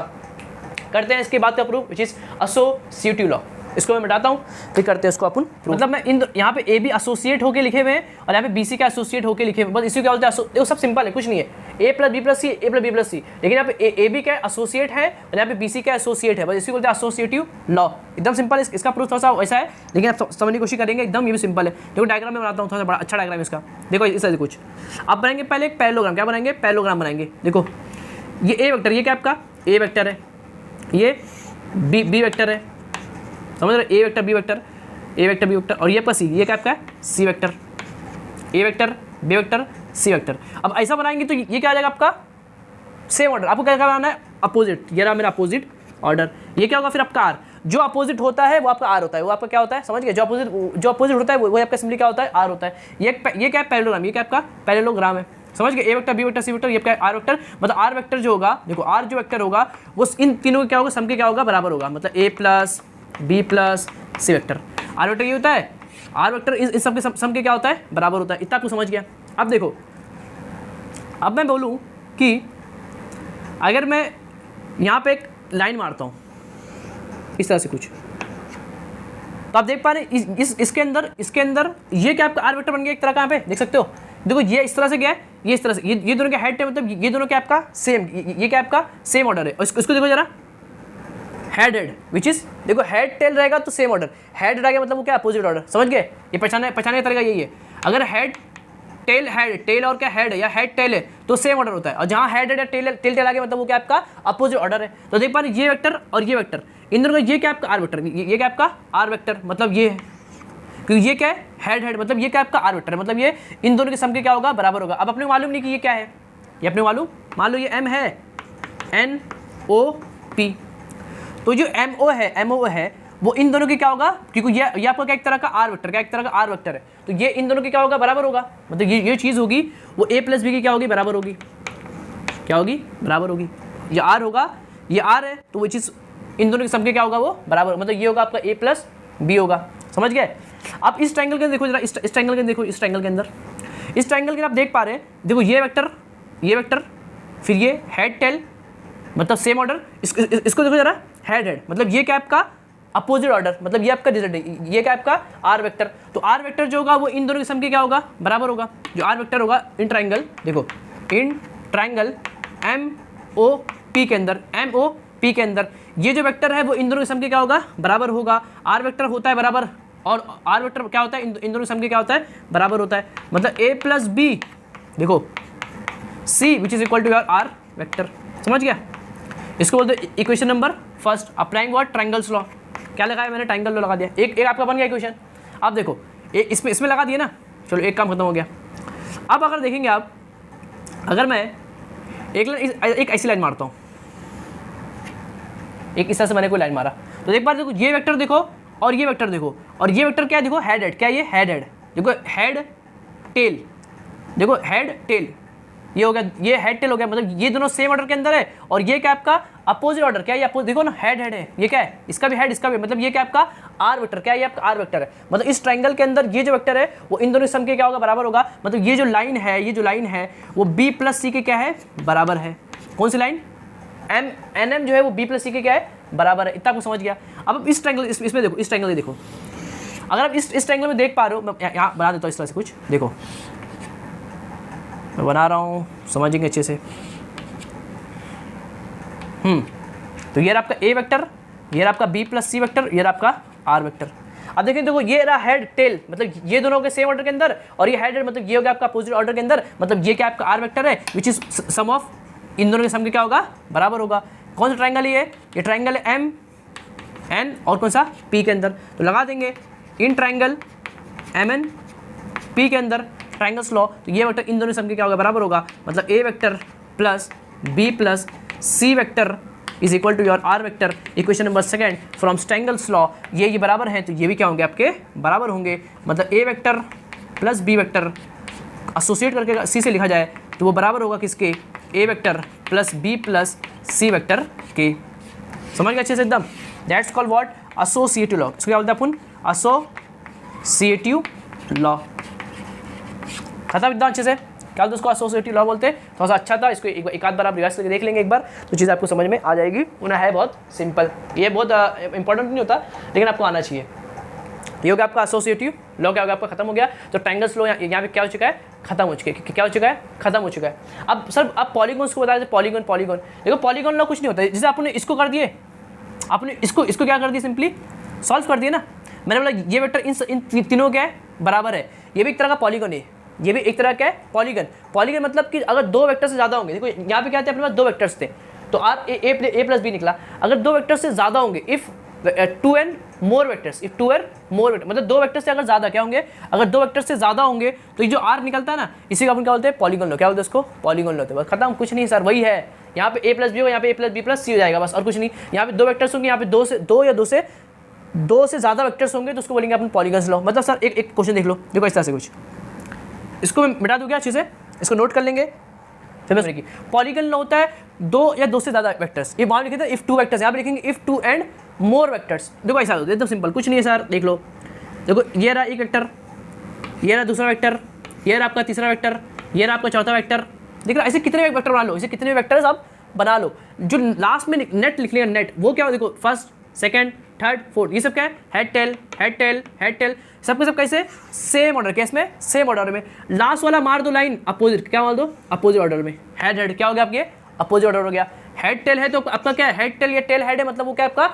करते हैं इसके बाद का proof which is associative law, इसको मैं मिटाता हूँ फिर करते हैं इसको अपन। मतलब मैं इन यहाँ पे ए बी एसोसिएट होके लिखे हुए हैं और यहाँ पे बी सी का एसोसिएट होके लिखे हुए, बस इसी क्या बोलते हैं, वो सब सिंपल है, कुछ नहीं है, ए प्लस बी प्लस सी, ए प्लस बी प्लस सी, लेकिन यहाँ पे ए बी का एसोसिएट है और यहाँ पे बी सी का एसोसिएट है, बस इसी को बोलते हैं एसोसिएटिव लॉ। एकदम सिंपल है, इसका प्रूफ थोड़ा सा वैसा है, लेकिन आप समझने की कोशिश करेंगे, एकदम ये भी सिंपल है। देखो डायग्राम में बनाता हूँ, थोड़ा सा बड़ा अच्छा डायग्राम इसका, देखो इस तरह से कुछ आप बनाएंगे, पहले एक पैरेललोग्राम, क्या बनाएंगे, पैरेललोग्राम बनाएंगे। देखो ये ए वेक्टर, ये क्या आपका ए वेक्टर है, ये बी वेक्टर है, समझ रहे, A vector B vector, A vector B vector, और ये प्लस सी, ये क्या आपका है C vector, A vector B vector C vector. अब ऐसा बनाएंगे तो ये क्या आ जाएगा आपका सेम ऑर्डर, आपको क्या बनाना है, अपोजिट, ये रहा मेरा अपोजिट ऑर्डर। ये क्या होगा फिर आपका आर, जो अपोजिट होता है वो आपका आर होता है, वो आपका क्या होता है, समझ गए, जो अपोजिट होता है वो आपका सिंपली क्या होता है, आर होता है। ये क्या है, पैरेललोग्राम, ये क्या आपका पैरेललोग्राम है, समझ गए, A vector B vector C vector, ये क्या आर वेक्टर, मतलब आर वेक्टर जो होगा, देखो आर जो वेक्टर होगा वो इन तीनों का क्या होगा, सम के क्या होगा, बराबर होगा, मतलब A plus B plus C vector. R vector ये होता है, आर वेक्टर इस सब के सम के क्या होता है, बराबर होता है, इतना आपको समझ गया। अब देखो, अब मैं बोलूँ कि अगर मैं यहाँ पे एक लाइन मारता हूँ इस तरह से कुछ, तो आप देख पा रहे हैं इसके अंदर ये क्या आपका आर वेक्टर बन गया एक तरह का, यहाँ पे देख सकते हो। देखो ये इस तरह से क्या है, ये इस तरह से, ये दोनों का हेड है, मतलब ये दोनों क्या आपका सेम, ये क्या आपका सेम ऑर्डर है। और इसको देखो जरा, हेड हेड विच इज, देखो हेड टेल रहेगा तो सेम ऑर्डर, हेड रहेगा मतलब वो क्या अपोजिट ऑर्डर, समझ गए, ये पहचाने का तरीका यही है। अगर हेड टेल और क्या हेड है या हेड टेल है तो सेम ऑर्डर होता है, और जहाँ हेड या टेल आ गया मतलब वो क्या आपका अपोजिट ऑर्डर है। तो देख पा रहे ये वेक्टर और ये वेक्टर, इन दोनों का ये क्या आपका आर वेक्टर, ये क्या आपका आर वेक्टर, मतलब ये है, क्योंकि ये क्या है हेड मतलब ये क्या आपका आर वेक्टर है, मतलब ये इन दोनों के सम के क्या होगा, बराबर होगा। अब अपने मालूम नहीं कि ये क्या है, ये अपने मालूम, मान लो ये एम है, एन ओ पी, तो जो एम ओ है वो इन दोनों की क्या होगा, क्योंकि ये आपका क्या एक तरह का आर वेक्टर, क्या एक तरह का आर वेक्टर है, तो ये इन दोनों की क्या होगा, बराबर होगा, मतलब ये चीज़ होगी वो ए प्लस बी की क्या होगी, बराबर होगी, क्या होगी, बराबर होगी। ये आर होगा, ये आर है, तो वो चीज़ इन दोनों के सम के क्या होगा, वो बराबर, मतलब ये होगा आपका ए प्लस बी होगा, समझ गए। आप इस ट्रायंगल के अंदर देखो जरा, इस ट्रायंगल के देखो, इस ट्रायंगल के अंदर आप देख पा रहे हैं, देखो ये वेक्टर फिर ये हेड टेल, मतलब सेम ऑर्डर, इसको देखो जरा, हेड मतलब ये क्या आपका अपोजिट ऑर्डर, मतलब ये आपका रिजल्ट है, ये क्या आपका आर वेक्टर, तो आर वेक्टर जो होगा वो इन दोनों के सम के क्या होगा, बराबर होगा। जो आर वेक्टर होगा इन ट्रायंगल, देखो in triangle M O P के अंदर ये जो वेक्टर है वो इन दोनों के सम के क्या होगा, बराबर होगा। आर वेक्टर होता है बराबर और आर वेक्टर क्या होता है, इन दोनों सम के क्या होता है, बराबर होता है। मतलब ए प्लस बी देखो C which is equal to your R vector. समझ गया? इसको बोलते हैं equation number first, applying what, triangles law. क्या लगाया मैंने, ट्रायंगल लॉ लगा दिया। एक आपका बन गया इक्वेशन। अब देखो इसमें लगा दिया ना, चलो एक काम खत्म हो गया। अब अगर देखेंगे आप, अगर मैं एक ऐसी लाइन मारता हूँ, एक इस तरह से मैंने कोई लाइन मारा, तो एक बार देखो ये वेक्टर देखो और ये वेक्टर देखो, और ये वेक्टर क्या है देखो, हेड हेड। क्या ये हेड हेड, देखो हेड टेल, देखो हेड टेल, ये हो गया, ये हेड टेल हो गया। मतलब ये दोनों सेम ऑर्डर के अंदर है, और ये क्या आपका अपोजिट ऑर्डर। क्या ये देखो ना, हेड हेड है, ये क्या है, इसका भी हेड इसका भी, मतलब ये क्या आपका आर वेक्टर। क्या ये आपका आर वेक्टर है। मतलब इस ट्रायंगल के अंदर ये जो वेक्टर है वो इन दोनों सम के क्या होगा, बराबर होगा। मतलब ये जो लाइन है, ये जो लाइन है वो बी प्लस सी के क्या है, बराबर है। कौन सी लाइन, एम एन एम जो है वो बी प्लस सी के क्या है, बराबर है। इतना आपको समझ गया। अब इस ट्रायंगल इसमें देखो, इस ट्रायंगल में देखो, अगर आप इस ट्रायंगल में देख पा रहे हो, मैं यहाँ बना देता हूँ इस तरह से कुछ, देखो मैं बना रहा हूँ, समझेंगे अच्छे से। तो ये रहा आपका ए वेक्टर, ये रहा आपका बी प्लस सी वेक्टर, ये रहा आपका आर वेक्टर। अब देखिए देखो ये रहा हेड टेल, मतलब ये दोनों के सेम ऑर्डर के अंदर, और ये हेड मतलब ये हो गया आपका अपोजिट ऑर्डर के अंदर। मतलब ये क्या आपका आर वेक्टर है, विच इज सम ऑफ इन दोनों के सम के क्या होगा, बराबर होगा। कौन सा ट्रायंगल है ये ट्रायंगल है एम एन और कौन सा पी के अंदर। तो लगा देंगे in triangle M N P के अंदर ट्रायंगल्स लॉ, तो ये वेक्टर इन दोनों सम के क्या होगा, बराबर होगा। मतलब A vector plus B plus C vector is equal to your R vector. Equation number second from triangles law, ये बराबर है, तो ये भी क्या होंगे आपके, बराबर होंगे। मतलब A vector plus B vector associate करके सी से लिखा जाए तो वो बराबर होगा किसके, ए vector plus B plus C vector के। समझ गए अच्छे से एकदम। That's called what, associative law. इसको क्या बोलते हैं अपन, एसोसिएटिव लॉ। खत्म एकदम अच्छे से। क्या बोलते हैं उसको, एसोसिएटिव लॉ बोलते हैं। थोड़ा सा अच्छा था, इसको एक आध बार आप रिवाइज करके देख लेंगे एक बार, तो चीज़ आपको समझ में आ जाएगी। उन्हें है बहुत सिंपल, ये बहुत इंपॉर्टेंट नहीं होता, लेकिन आपको आना चाहिए। ये हो गया आपका एसोसिएटिव लॉ, क्या हो गया आपका, खत्म हो गया। तो ट्रायंगल्स लॉ यहाँ पे क्या हो चुका है, खत्म हो चुका है। क्या हो चुका है, खत्म हो चुका है। अब सर आप पॉलीगॉन्स को बता दें, पॉलीगॉन देखो पॉलीगॉन लॉ कुछ नहीं होता है। जैसे आपने इसको कर दिए, आपने इसको क्या कर दिया, सिंपली सॉल्व कर दिए ना। मैंने बोला ये वेक्टर इन तीनों क्या है, बराबर है। ये भी एक तरह का पॉलीगॉन है, ये भी एक तरह का है पॉलीगन मतलब कि अगर दो वेक्टर से ज़्यादा होंगे, देखो यहाँ पे क्या थे अपने पास, दो वेक्टर्स थे, तो आर ए प्लस बी निकला। अगर दो वेक्टर से ज़्यादा होंगे, if two and more vectors, if two and more vector, मतलब दो वेक्टर से अगर ज़्यादा क्या होंगे, अगर दो वेक्टर से ज़्यादा होंगे तो ये जो आर निकलता है ना, इसी का अपन क्या बोलते हैं, पॉलीगन लॉ। क्या बोलते हैं उसको, पॉलीगन लॉ। बस खत्म, कुछ नहीं सर, वही है। यहाँ पे ए प्लस बी होगा, यहाँ पे ए प्लस बी प्लस सी हो जाएगा, बस और कुछ नहीं। यहाँ पे दो वेक्टर्स होंगे, यहाँ पे दो से ज़्यादा वेक्टर्स होंगे, तो उसको बोलेंगे अपन पॉलीगन लॉ। मतलब सर एक क्वेश्चन देख लो, देखो इस तरह से कुछ, इसको मैं मिटा दूँ क्या अच्छे से, इसको नोट कर लेंगे। फिर पॉलीगन लॉ होता है दो या दो से ज़्यादा वेक्टर्स। ये वहाँ लिखे थे इफ़ टू वेक्टर्स, यहाँ पे लिखेंगे if to and more vectors. देखो ऐसा होता है, एकदम सिंपल, कुछ नहीं है सर, देख लो। देखो ये रहा एक वेक्टर, ये रहा दूसरा वेक्टर, ये रहा आपका तीसरा वेक्टर, ये रहा आपका चौथा वेक्टर। देख लो ऐसे कितने वेक्टर बना लो, ऐसे कितने वेक्टर्स आप बना लो। जो लास्ट में नेट लिख लेंगे, नेट वो क्या हो, देखो फर्स्ट सेकंड थर्ड फोर्थ, ये सब क्या है, head tail head tail head tell, सबके सब कैसे, सेम ऑर्डर। केस में सेम ऑर्डर में। लास्ट वाला मार दो लाइन अपोजिट, क्या मार दो, अपोजिट ऑर्डर में। हेड हेड क्या हो गया आपके, अपोजिट ऑर्डर हो गया। हेड टेल है तो आपका क्या है, हेड टेल, ये टेल हेड है, मतलब वो क्या आपका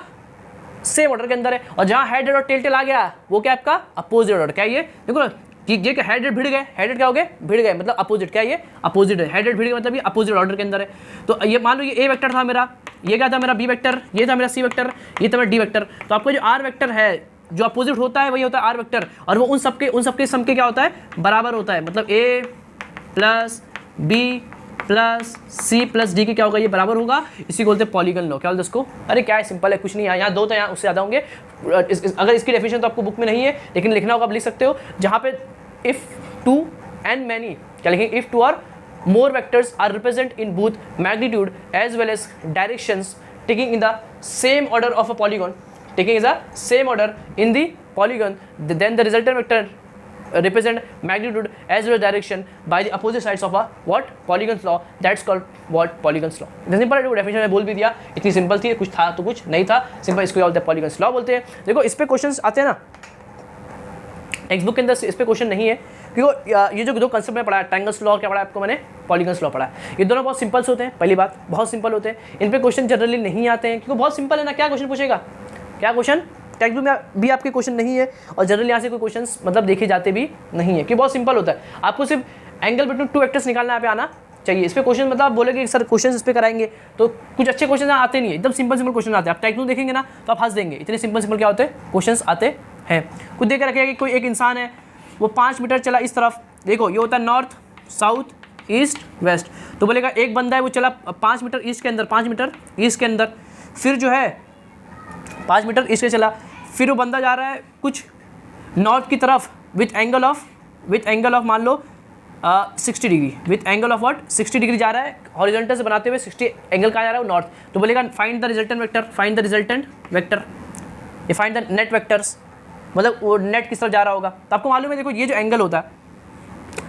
सेम ऑर्डर के अंदर है। और जहाँ हेड हेड और टेल टेल आ गया वो क्या आपका अपोजिट ऑर्डर। क्या ये देखो ना, ये क्या हेड हेड भिड़ गए, हेड हेड क्या हो गए, भिड़ गए, मतलब अपोजिट। क्या ये अपोजिट है, हेड हेड भिड़ गए, मतलब ये अपोजिट ऑर्डर के अंदर है। तो ये मान लो ये ए वेक्टर था मेरा, ये क्या था मेरा बी वेक्टर, ये था मेरा सी वेक्टर, ये था मेरा डी वेक्टर। तो आपका जो आर वेक्टर है, जो अपोजिट होता है वही होता है आर वेक्टर, और वो उन सबके सम के क्या होता है, बराबर होता है। मतलब A plus B plus C plus D के क्या होगा, ये बराबर होगा। इसी को बोलते हैं पॉलीगन लॉ। क्या बोलते हैं उसको, अरे क्या है, सिंपल है, कुछ नहीं है। यहाँ दो तो यहाँ उससे ज़्यादा होंगे। अगर इसकी डेफिनेशन तो आपको बुक में नहीं है, लेकिन लिखना होगा, आप लिख सकते हो। जहाँ पे इफ़ टू एंड मैनी, क्या लिखेंगे, if two are more vectors are represented in both magnitude as well as directions taking in the same order of a polygon, taking is the same order in the polygon, then the resultant vector represent magnitude as well as direction by the opposite sides of a what, polygon's law. That's called what, polygon's law. इतना simple है, definition में बोल भी दिया, इतनी simple थी, कुछ था तो कुछ नहीं था, सिंपल। इसको क्या बोलते हैं, polygon's law बोलते हैं। देखो इस पे क्वेश्चंस आते हैं ना, टेक्स्ट बुक के अंदर इस पे क्वेश्चन नहीं है, क्योंकि ये जो दो कंसेप्ट में पढ़ा है, ट्रायंगल्स लॉ क्या पढ़ा है आपको मैंने, पॉलीगन्स लॉ पढ़ा है। ये दोनों बहुत सिंपल्स होते हैं, पहली बात बहुत सिंपल होते हैं। इन पे क्वेश्चन जनरली नहीं आते हैं, क्योंकि बहुत सिंपल है ना। क्या क्वेश्चन पूछेगा, क्या क्वेश्चन टेक्स्ट बुक में भी आपके क्वेश्चन नहीं है और जनरली यहाँ से कोई क्वेश्चन मतलब देखे जाते भी नहीं है, कि बहुत सिंपल होता है। आपको सिर्फ एंगल बिटवीन टू वेक्टर्स निकालना यहाँ पे आना चाहिए। इस पर क्वेश्चन मतलब आप बोलेंगे सर क्वेश्चन इस पर कराएंगे तो कुछ अच्छे क्वेश्चन आते नहीं है, एकदम सिंपल क्वेश्चन आते हैं। आप टेक्स्ट बुक देखेंगे ना तो आप हंस देंगे, इतने सिंपल क्या होते हैं क्वेश्चन आते हैं। कुछ देख रखिएगा कि कोई एक इंसान है, वो 5 मीटर चला इस तरफ, देखो ये होता है नॉर्थ साउथ ईस्ट वेस्ट, तो बोलेगा एक बंदा है वो चला 5 मीटर ईस्ट के अंदर, 5 मीटर ईस्ट के अंदर, फिर जो है 5 मीटर ईस्ट के चला, फिर वो बंदा जा रहा है कुछ नॉर्थ की तरफ विथ एंगल ऑफ मान लो 60 degree, with angle of what 60 degree जा रहा है, हॉरिजॉन्टल से बनाते हुए 60 एंगल कहाँ जा रहा है, वो नॉर्थ। तो बोलेगा फाइंड द रिजल्टेंट वेक्टर, ये फाइंड द नेट वेक्टर्स, मतलब वो नेट किस तरफ जा रहा होगा। तो आपको मालूम है देखो ये जो एंगल होता है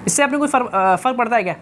इससे आपने कोई फर्क पड़ता है क्या,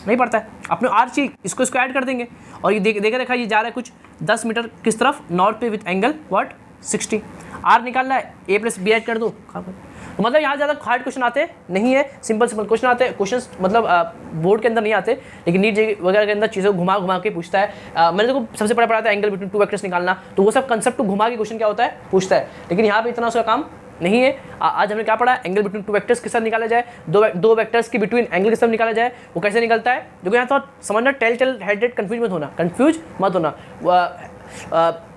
नहीं पड़ता है। अपने आर ची इसको ऐड कर देंगे और ये देखे रखा ये जा रहा है कुछ 10 मीटर किस तरफ नॉर्थ पे विथ एंगल व्हाट 60, आर निकालना है, ए प्लस बी ऐड कर दो। तो मतलब यहाँ ज़्यादा हार्ड क्वेश्चन आते नहीं है, सिंपल क्वेश्चन आते हैं। क्वेश्चन मतलब बोर्ड के अंदर नहीं आते, लेकिन नीट जेईई वगैरह के अंदर चीज़ों को घुमा के पूछता है। मैंने देखो सबसे पढ़ा था एंगल बिटवीन टू वेक्टर्स निकालना, तो वो सब कंसेप्ट को घुमा के क्वेश्चन क्या होता है पूछता है, लेकिन यहाँ पे इतना उसका काम नहीं है। आज हमने क्या पढ़ा, एंगल बिटवीन टू वेक्टर्स किस तरह निकाला जाए, दो वेक्टर्स के बिटवीन एंगल किस तरह निकाला जाए, वो कैसे निकलता है। देखो यहाँ तो समझना, टेल हेडेड कंफ्यूज मत होना,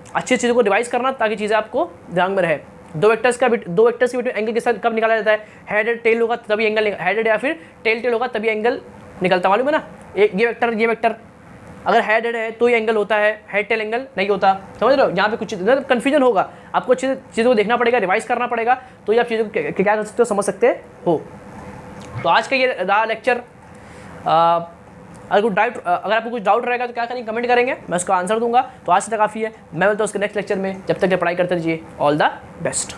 अच्छी चीज़ों को रिवाइज करना ताकि चीज़ें आपको दिमाग में रहे। दो वेक्टर्स के बिटवीन एंगल किस तरह कब निकाला जाता है, हेडेड टेल होगा तभी एंगल, हेडेड या फिर टेल होगा तभी एंगल निकलता, मालूम है ना। ये वेक्टर अगर हेडेड है तो ही एंगल होता है, हेड टेल एंगल नहीं होता, समझ रहे हो। यहाँ पे कुछ कन्फ्यूजन होगा, आपको अच्छी चीज़ों को देखना पड़ेगा, रिवाइज करना पड़ेगा, तो ये आप चीज़ों को क्या कर सकते हो, समझ सकते हो। तो आज का ये रहा लेक्चर। अगर आपको कुछ डाउट रहेगा तो क्या करेंगे, कमेंट करेंगे, मैं उसका आंसर दूंगा। तो आज से तक काफ़ी है, मैं बोलता हूँ उसके नेक्स्ट लेक्चर में। जब तक ये पढ़ाई करते रहिए, ऑल द बेस्ट।